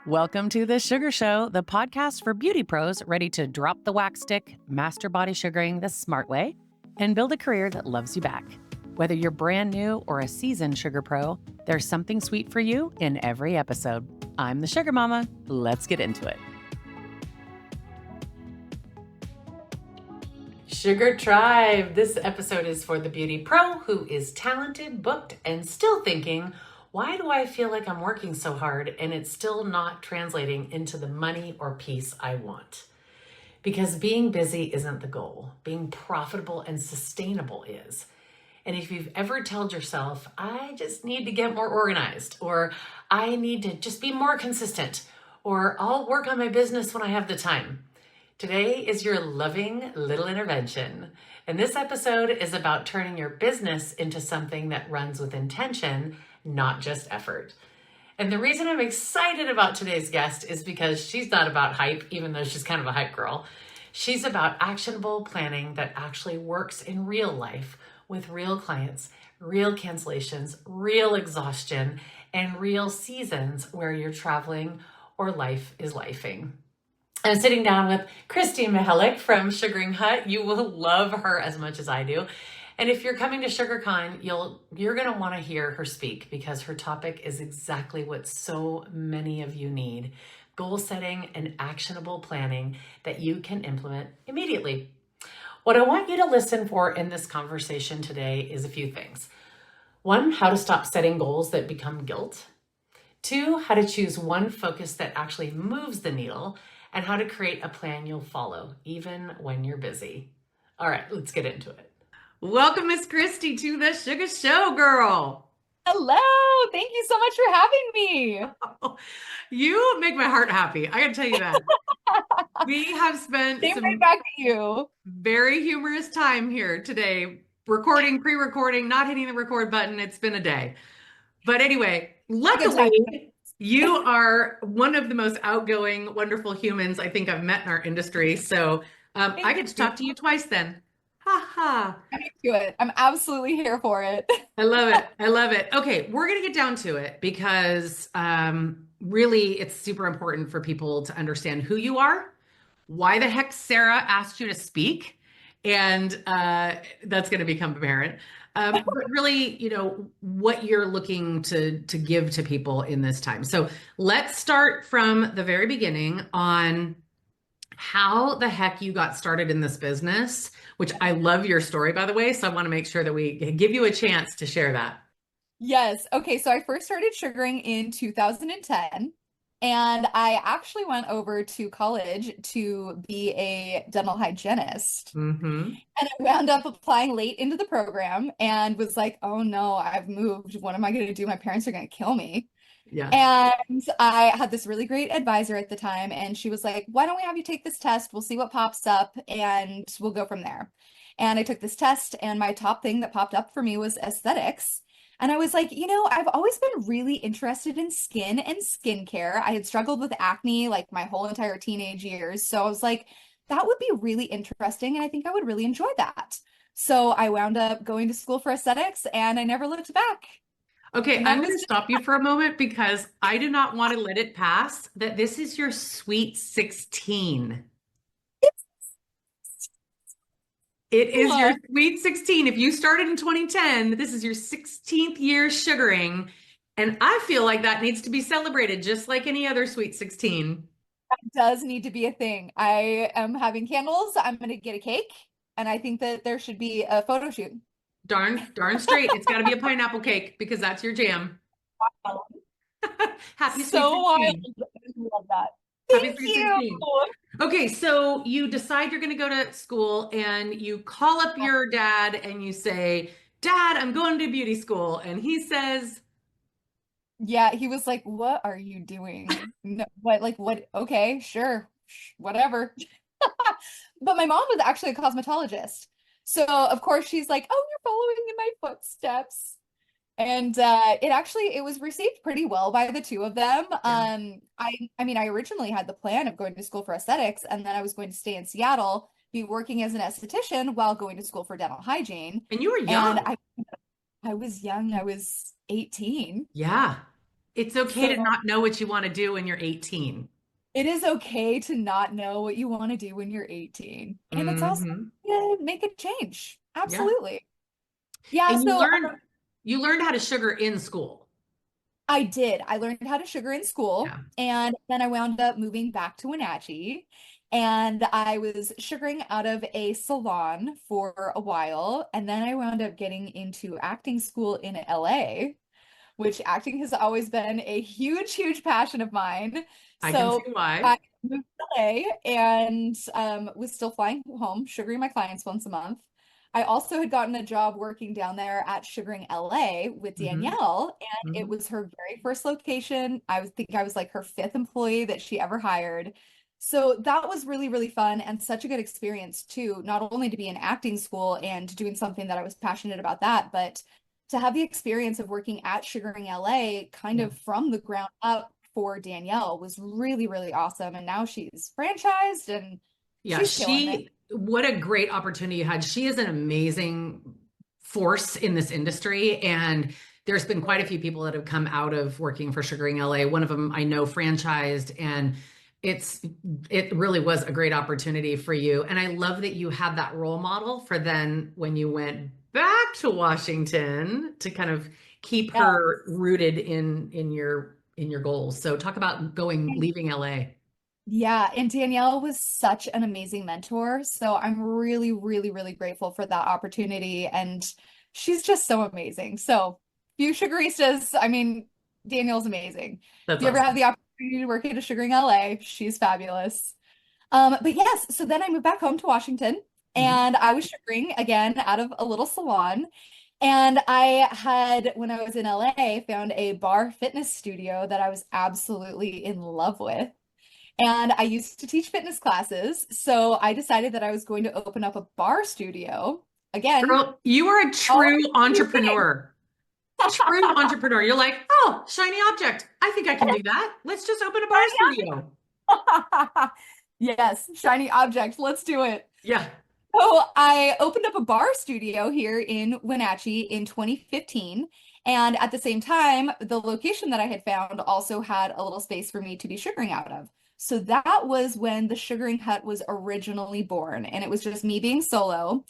Welcome to The Sugar Show, the podcast for beauty pros ready to drop the wax stick, master body sugaring the smart way, and build a career that loves you back. Whether you're brand new or a seasoned sugar pro, there's something sweet for you in every episode. I'm the Sugar Mama. Let's get into it. Sugar Tribe. This episode is for the beauty pro who is talented, booked, and still thinking, why do I feel like I'm working so hard and it's still not translating into the money or peace I want? Because being busy isn't the goal. Being profitable and sustainable is. And if you've ever told yourself, I just need to get more organized, or I need to just be more consistent, or I'll work on my business when I have the time, today is your loving little intervention. And this episode is about turning your business into something that runs with intention, not just effort. And the reason I'm excited about today's guest is because she's not about hype, even though she's kind of a hype girl. She's about actionable planning that actually works in real life with real clients, real cancellations, real exhaustion, and real seasons where you're traveling or life is lifing. I'm sitting down with Christy Mehelich from Sugaring Hut. You will love her as much as I do. And if you're coming to SugarCon, you're going to want to hear her speak because her topic is exactly what so many of you need. Goal setting and actionable planning that you can implement immediately. What I want you to listen for in this conversation today is a few things. 1, how to stop setting goals that become guilt. 2, how to choose one focus that actually moves the needle, and how to create a plan you'll follow, even when you're busy. All right, let's get into it. Welcome, Miss Christy, to the Sugar Show, girl. Hello. Thank you so much for having me. You make my heart happy. I gotta tell you that. We have spent some right back to you. Very humorous time here today, recording, pre-recording, not hitting the record button. It's been a day. But anyway, luckily, you are one of the most outgoing, wonderful humans I think I've met in our industry. So I get to talk to you twice then. Ha ha. I'm into it. I'm absolutely here for it. I love it. I love it. Okay, we're going to get down to it because really it's super important for people to understand who you are, why the heck Sarah asked you to speak, and that's going to become apparent. But really, what you're looking to give to people in this time. So let's start from the very beginning on how the heck you got started in this business, which I love your story, by the way. So I want to make sure that we give you a chance to share that. Yes. Okay. So I first started sugaring in 2010. And I actually went over to college to be a dental hygienist. Mm-hmm. And I wound up applying late into the program and was like, oh no, I've moved. What am I going to do? My parents are going to kill me. Yeah. And I had this really great advisor at the time, and she was like, why don't we have you take this test? We'll see what pops up and we'll go from there. And I took this test, and my top thing that popped up for me was aesthetics. And I was like, I've always been really interested in skin and skincare. I had struggled with acne like my whole entire teenage years. So I was like, that would be really interesting. And I think I would really enjoy that. So I wound up going to school for aesthetics, and I never looked back. Okay, I'm going to stop you for a moment because I do not want to let it pass that this is your sweet 16. It is your sweet 16. If you started in 2010, this is your 16th year sugaring. And I feel like that needs to be celebrated just like any other sweet 16. That does need to be a thing. I am having candles. I'm going to get a cake. And I think that there should be a photo shoot. Darn straight. It's got to be a pineapple cake because that's your jam. Wow. Happy so wild. I love that. Thank you. Okay, so you decide you're going to go to school and you call up your dad and you say, Dad, I'm going to beauty school. And he says, yeah, he was like, what are you doing? No, what? Okay, sure, whatever. But my mom was actually a cosmetologist. So of course she's like, oh, you're following in my footsteps. And it was received pretty well by the two of them. Yeah. I originally had the plan of going to school for aesthetics, and then I was going to stay in Seattle, be working as an esthetician while going to school for dental hygiene. And you were young. And I was young. I was 18. Yeah. It's okay So to not know what you want to do when you're 18. it is okay to not know what you want to do when you're 18. And it's also Hmm. to make a change. Yeah. Absolutely. Yeah, And so you learned how to sugar in school. I did. I learned how to sugar in school, Yeah. and then I wound up moving back to Wenatchee, and I was sugaring out of a salon for a while, and then I wound up getting into acting school in LA, which acting has always been a huge, huge passion of mine. I can see So why. I moved to LA and was still flying home, sugaring my clients once a month. I also had gotten a job working down there at Sugaring LA with Hmm. Danielle, and it Hmm. was her very first location. Think I was like her fifth employee that she ever hired. So that was really, really fun and such a good experience too, not only to be in acting school and doing something that I was passionate about that, but to have the experience of working at Sugaring LA kind Yeah. of from the ground up for Danielle was really, really awesome. And now she's franchised and Yeah, she's killing it. what a great opportunity you had. She is an amazing force in this industry. And there's been quite a few people that have come out of working for Sugaring LA. One of them I know franchised, and it's, it really was a great opportunity for you. And I love that you had that role model for then when you went back to Washington to kind of keep Yeah. her rooted in your goals. So talk about leaving LA. Yeah, and Danielle was such an amazing mentor. So I'm really, really, really grateful for that opportunity. And she's just so amazing. So, few sugaristas, I mean, Danielle's amazing. If That's you ever have awesome. the opportunity to work at a sugaring LA, she's fabulous. But yes, so then I moved back home to Washington Mhm. and I was sugaring again out of a little salon. And when I was in LA, found a bar fitness studio that I was absolutely in love with. And I used to teach fitness classes. So I decided that I was going to open up a bar studio. Again, Girl, you are a all true new thing. entrepreneur. True entrepreneur. You're like, oh, shiny object. I think I can do that. Let's just open a bar studio. Yes, shiny object. Let's do it. Yeah. So I opened up a bar studio here in Wenatchee in 2015. And at the same time, the location that I had found also had a little space for me to be sugaring out of. So that was when the Sugaring Hut was originally born, and it was just me being solo.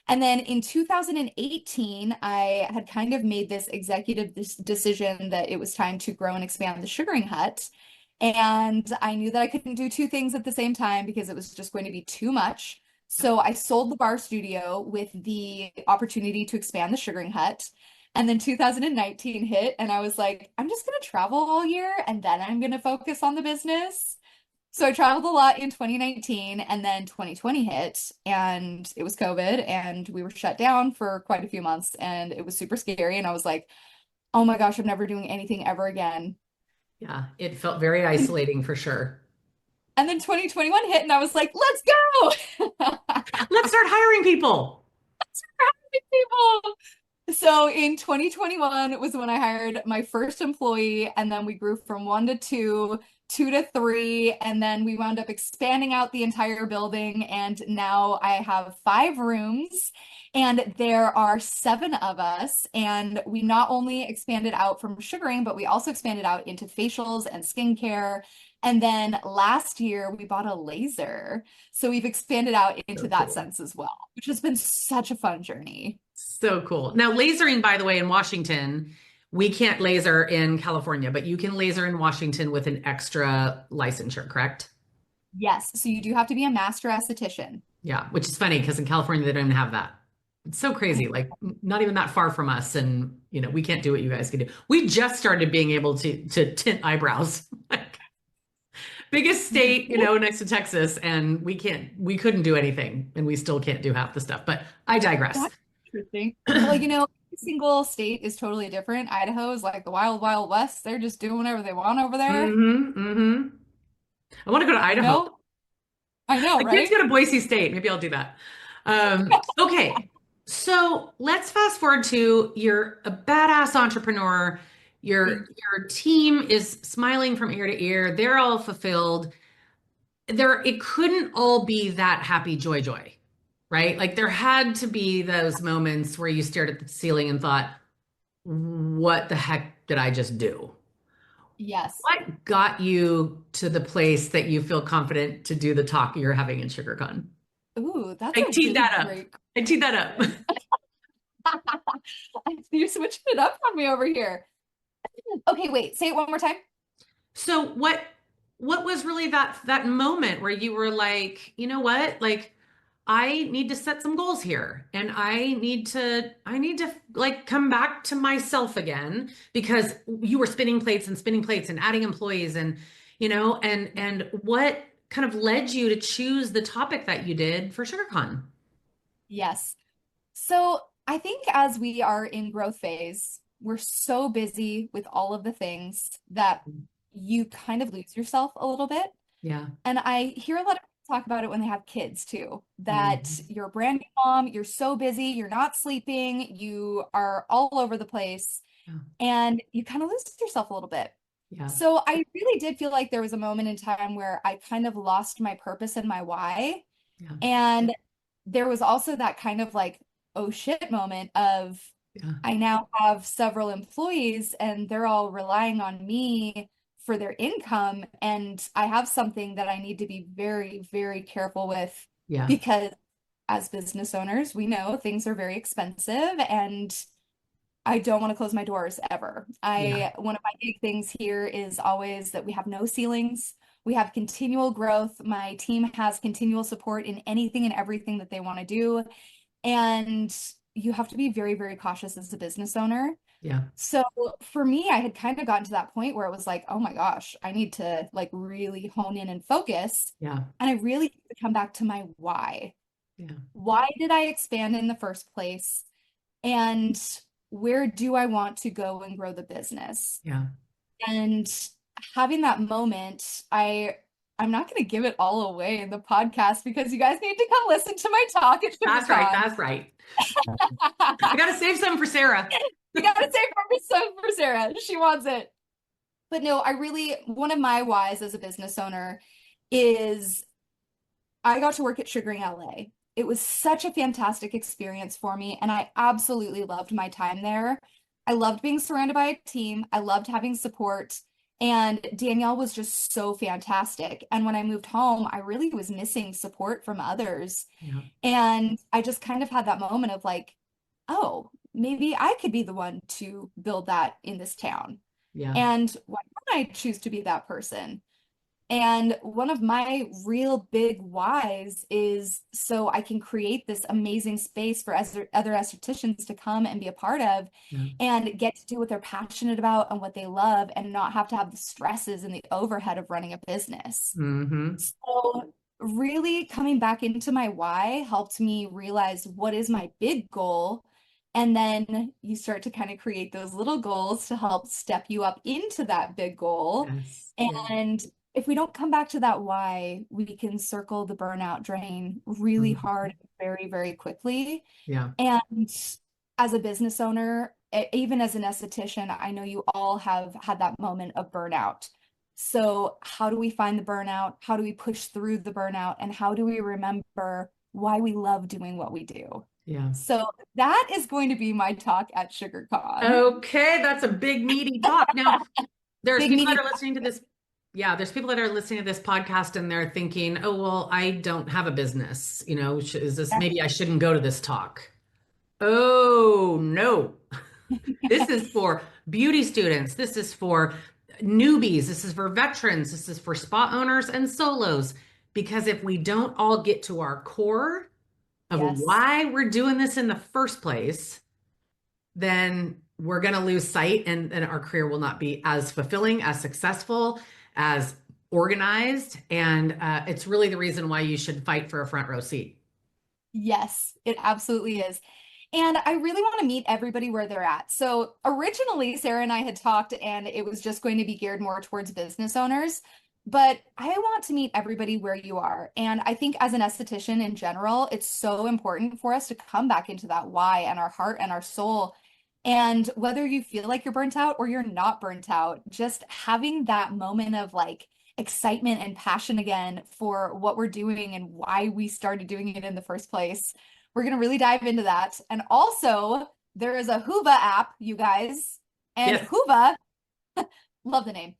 And then in 2018, I had kind of made this executive decision that it was time to grow and expand the Sugaring Hut. And I knew that I couldn't do two things at the same time because it was just going to be too much. So I sold the bar studio with the opportunity to expand the Sugaring Hut. And then 2019 hit, and I was like, I'm just going to travel all year and then I'm going to focus on the business. So I traveled a lot in 2019 and then 2020 hit and it was COVID and we were shut down for quite a few months and it was super scary. And I was like, oh my gosh, I'm never doing anything ever again. Yeah. It felt very isolating for sure. And then 2021 hit and I was like, let's go. Let's start hiring people. People. So in 2021 was when I hired my first employee, and then we grew from one to two, two to three, and then we wound up expanding out the entire building. And now I have 5 rooms, and there are 7 of us. And we not only expanded out from sugaring, but we also expanded out into facials and skincare. And then last year we bought a laser. So we've expanded out into So that cool. sense as well, which has been such a fun journey. So cool. Now, lasering, by the way, in Washington, we can't laser in California, but you can laser in Washington with an extra licensure, correct? Yes, so you do have to be a master esthetician. Yeah, which is funny because in California they don't even have that. It's so crazy, like not even that far from us, and we can't do what you guys can do. We just started being able to tint eyebrows. Like biggest state, next to Texas, and we couldn't do anything, and we still can't do half the stuff. But I digress. That's interesting. Well, every single state is totally different. Idaho is like the wild, wild west. They're just doing whatever they want over there. Hmm. I want to go to You Idaho. know? I know, My kids right? go to Boise State. Maybe I'll do that. Okay, so let's fast forward to you're a badass entrepreneur. Your team is smiling from ear to ear. They're all fulfilled. It couldn't all be that happy joy, right? Like there had to be those moments where you stared at the ceiling and thought, "What the heck did I just do?" Yes. What got you to the place that you feel confident to do the talk you're having in SugarCon? Ooh, that's I a teed really that up. great I teed that up. question. You're switching it up on me over here. Okay, wait, say it one more time. So what was really that moment where you were like, you know what? Like I need to set some goals here and I need to like come back to myself again because you were spinning plates and adding employees and and what kind of led you to choose the topic that you did for SugarCon? Yes. So I think as we are in growth phase, we're so busy with all of the things that you kind of lose yourself a little bit. Yeah. And I hear a lot of people talk about it when they have kids too, that Mhm. you're a brand new mom, you're so busy, you're not sleeping, you are all over the place, Yeah. and you kind of lose yourself a little bit. Yeah. So I really did feel like there was a moment in time where I kind of lost my purpose and my why. Yeah. And there was also that kind of like, oh shit moment of Yeah. I now have several employees and they're all relying on me for their income. And I have something that I need to be very, very careful with Yeah. because as business owners, we know things are very expensive and I don't want to close my doors ever. Yeah. One of my big things here is always that we have no ceilings. We have continual growth. My team has continual support in anything and everything that they want to do. And you have to be very, very cautious as a business owner. Yeah. So for me, I had kind of gotten to that point where it was like, oh my gosh, I need to like really hone in and focus. Yeah. And I really need to come back to my why. Yeah. Why did I expand in the first place? And where do I want to go and grow the business? Yeah. And having that moment, I'm not going to give it all away in the podcast because you guys need to come listen to my talk at That's right. SugarCon. That's right. I gotta save some for Sarah. You got to say for Sarah. She wants it. But no, one of my whys as a business owner is I got to work at Sugaring LA. It was such a fantastic experience for me, and I absolutely loved my time there. I loved being surrounded by a team. I loved having support, and Danielle was just so fantastic. And when I moved home, I really was missing support from others. Yeah. And I just kind of had that moment of like, oh, maybe I could be the one to build that in this town. Yeah. And why don't I choose to be that person? And one of my real big whys is so I can create this amazing space for other estheticians to come and be a part of Yeah. and get to do what they're passionate about and what they love and not have to have the stresses and the overhead of running a business. Mm-hmm. So really coming back into my why helped me realize what is my big goal. And then you start to kind of create those little goals to help step you up into that big goal. Yes. Yeah. And if we don't come back to that why, we can circle the burnout drain really Mhm. hard, very, very quickly. Yeah. And as a business owner, even as an esthetician, I know you all have had that moment of burnout. So, how do we find the burnout? How do we push through the burnout? And how do we remember why we love doing what we do? Yeah. So, that is going to be my talk at SugarCon. Okay, that's a big meaty talk. Now, there's Big people that meaty. are listening to this. Yeah, there's people that are listening to this podcast and they're thinking, "Oh, well, I don't have a business. Is this maybe I shouldn't go to this talk?" Oh, no. This is for beauty students. This is for newbies. This is for veterans. This is for spa owners and solos. Because if we don't all get to our core of Yes. why we're doing this in the first place, then we're going to lose sight and our career will not be as fulfilling, as successful, as organized. And it's really the reason why you should fight for a front row seat. Yes, it absolutely is. And I really want to meet everybody where they're at. So originally, Sarah and I had talked, and it was just going to be geared more towards business owners. But I want to meet everybody where you are. And I think as an esthetician in general, it's so important for us to come back into that why and our heart and our soul. And whether you feel like you're burnt out or you're not burnt out, just having that moment of like excitement and passion again for what we're doing and why we started doing it in the first place. We're going to really dive into that. And also, there is a Hoova app, you guys. And Yes. Hoova Love the name.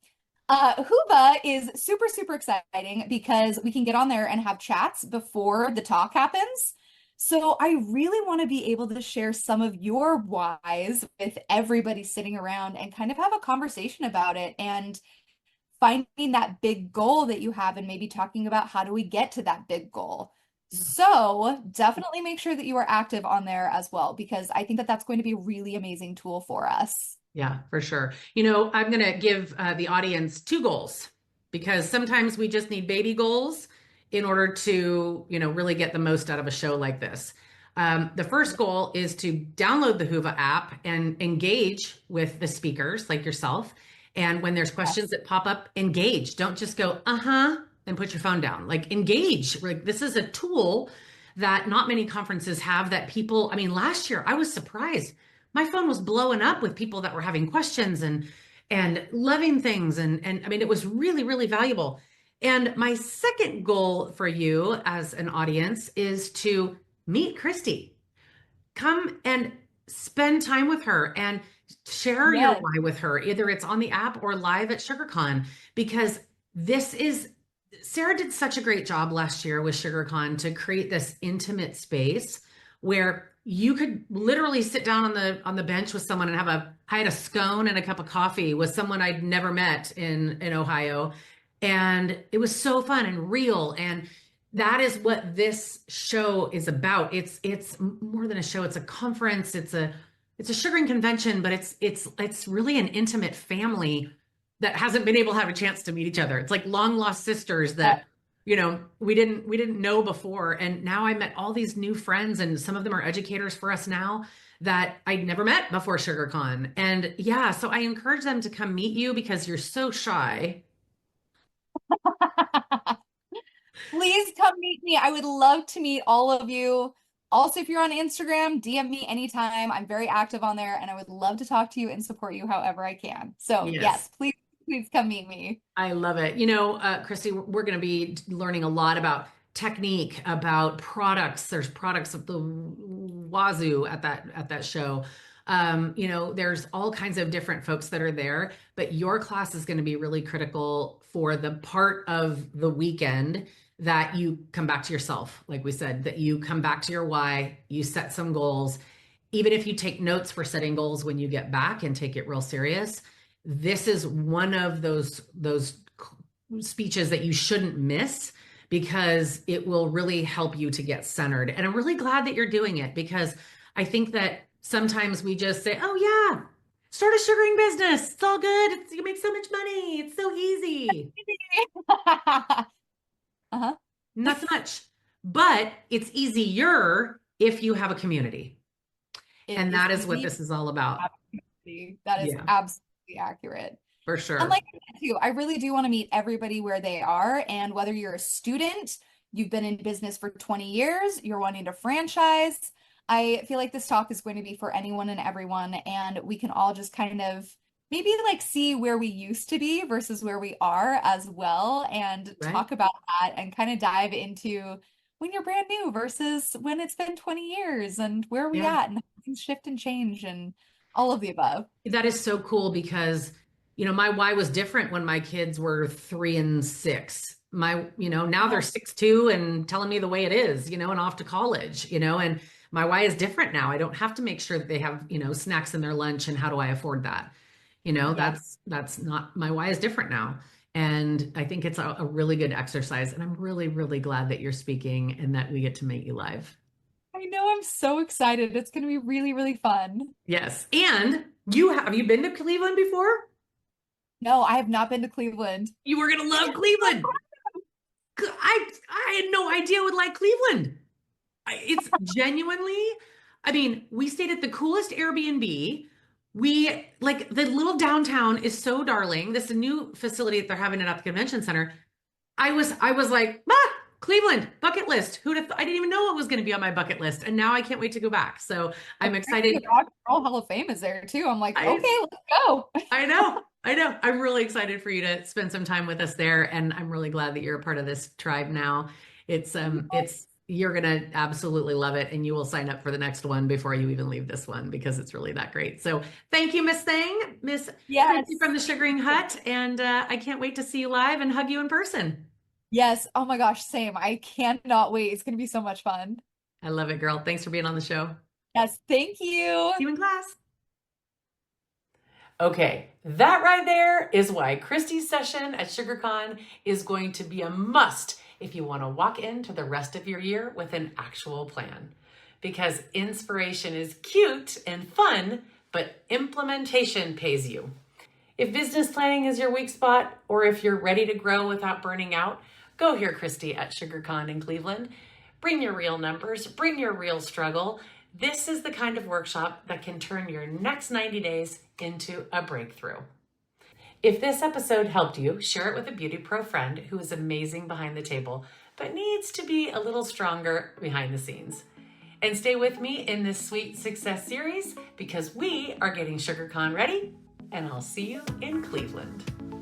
Hooba is super, super exciting because we can get on there and have chats before the talk happens. So I really want to be able to share some of your whys with everybody sitting around and kind of have a conversation about it and finding that big goal that you have and maybe talking about how do we get to that big goal. So definitely make sure that you are active on there as well, because I think that that's going to be a really amazing tool for us. Yeah, for sure. I'm going to give the audience two goals because sometimes we just need baby goals in order to, really get the most out of a show like this. The first goal is to download the Hoova app and engage with the speakers like yourself. And when there's questions Yes. that pop up, engage. Don't just go, uh-huh, and put your phone down. Like engage. Like this is a tool that not many conferences have that people, I mean, last year I was surprised my phone was blowing up with people that were having questions and loving things and I mean it was really really valuable. And my second goal for you as an audience is to meet Christy. Come and spend time with her and share your Yes. why with her. Either it's on the app or live at SugarCon because this is Sarah did such a great job last year with SugarCon to create this intimate space where you could literally sit down on the bench with someone and I had a scone and a cup of coffee with someone I'd never met in Ohio. And it was so fun and real. And that is what this show is about. It's more than a show. It's a conference. It's a sugaring convention, but it's really an intimate family that hasn't been able to have a chance to meet each other. It's like long lost sisters that we didn't know before, and now I met all these new friends, and some of them are educators for us now that I'd never met before SugarCon. And yeah, so I encourage them to come meet you because you're so shy. Please come meet me. I would love to meet all of you. Also, if you're on Instagram, DM me anytime. I'm very active on there and I would love to talk to you and support you however I can. So, Yes. yes, please, please come meet me. I love it. Christy, we're going to be learning a lot about technique, about products. There's products of the wazoo at that show. There's all kinds of different folks that are there, but your class is going to be really critical for the part of the weekend that you come back to yourself, like we said, that you come back to your why, you set some goals. Even if you take notes for setting goals when you get back and take it real serious, this is one of those speeches that you shouldn't miss because it will really help you to get centered. And I'm really glad that you're doing it because I think that sometimes we just say, "Oh yeah, start a sugaring business. It's all good. You make so much money. It's so easy." Uh-huh. Not so much. But it's easier if you have a community. It And is that is what easy. this is all about. That is Yeah, absolutely accurate. for And sure. like I said too, I really do want to meet everybody where they are. And whether you're a student, you've been in business for 20 years, you're wanting to franchise, I feel like this talk is going to be for anyone and everyone. And we can all just kind of maybe like see where we used to be versus where we are as well and Right? talk about that and kind of dive into when you're brand new versus when it's been 20 years and where are we Yeah. at and how things shift and change and all of the above. That is so cool because, my why was different when my kids were 3 and 6. Now they're 6'2" and telling me the way it is, and off to college, and my why is different now. I don't have to make sure that they have, snacks in their lunch and how do I afford that? Yes. That's not my why is different now. And I think it's a really good exercise. And I'm really, really glad that you're speaking and that we get to meet you live. I know I'm so excited. It's going to be really, really fun. Yes. And have you been to Cleveland before? No, I have not been to Cleveland. You were gonna love Cleveland. I had no idea I would like Cleveland. It's genuinely, I mean, we stayed at the coolest Airbnb. We like the little downtown is so darling. This is a new facility that they're having it at the convention center. I was like, Cleveland bucket list. I didn't even know it was going to be on my bucket list, and now I can't wait to go back. So I'm Apparently, excited. the Rock and Roll Hall of Fame is there too. I'm like, I okay, let's go. I know. I know. I'm really excited for you to spend some time with us there, and I'm really glad that you're a part of this tribe now. It's You're going to absolutely love it, and you will sign up for the next one before you even leave this one because it's really that great. So thank you, Miss Thing, Miss Christy from Yes. the Sugaring Hut, and I can't wait to see you live and hug you in person. Yes. Oh my gosh, same. I cannot wait. It's going to be so much fun. I love it, girl. Thanks for being on the show. Yes. Thank you. See you in class. Okay, that right there is why Christy's session at SugarCon is going to be a must if you want to walk into the rest of your year with an actual plan. Because inspiration is cute and fun, but implementation pays you. If business planning is your weak spot, or if you're ready to grow without burning out, go hear Christy at SugarCon in Cleveland. Bring your real numbers, bring your real struggle. This is the kind of workshop that can turn your next 90 days into a breakthrough. If this episode helped you, share it with a Beauty Pro friend who is amazing behind the table, but needs to be a little stronger behind the scenes. And stay with me in this Sweet Success series because we are getting SugarCon ready, and I'll see you in Cleveland.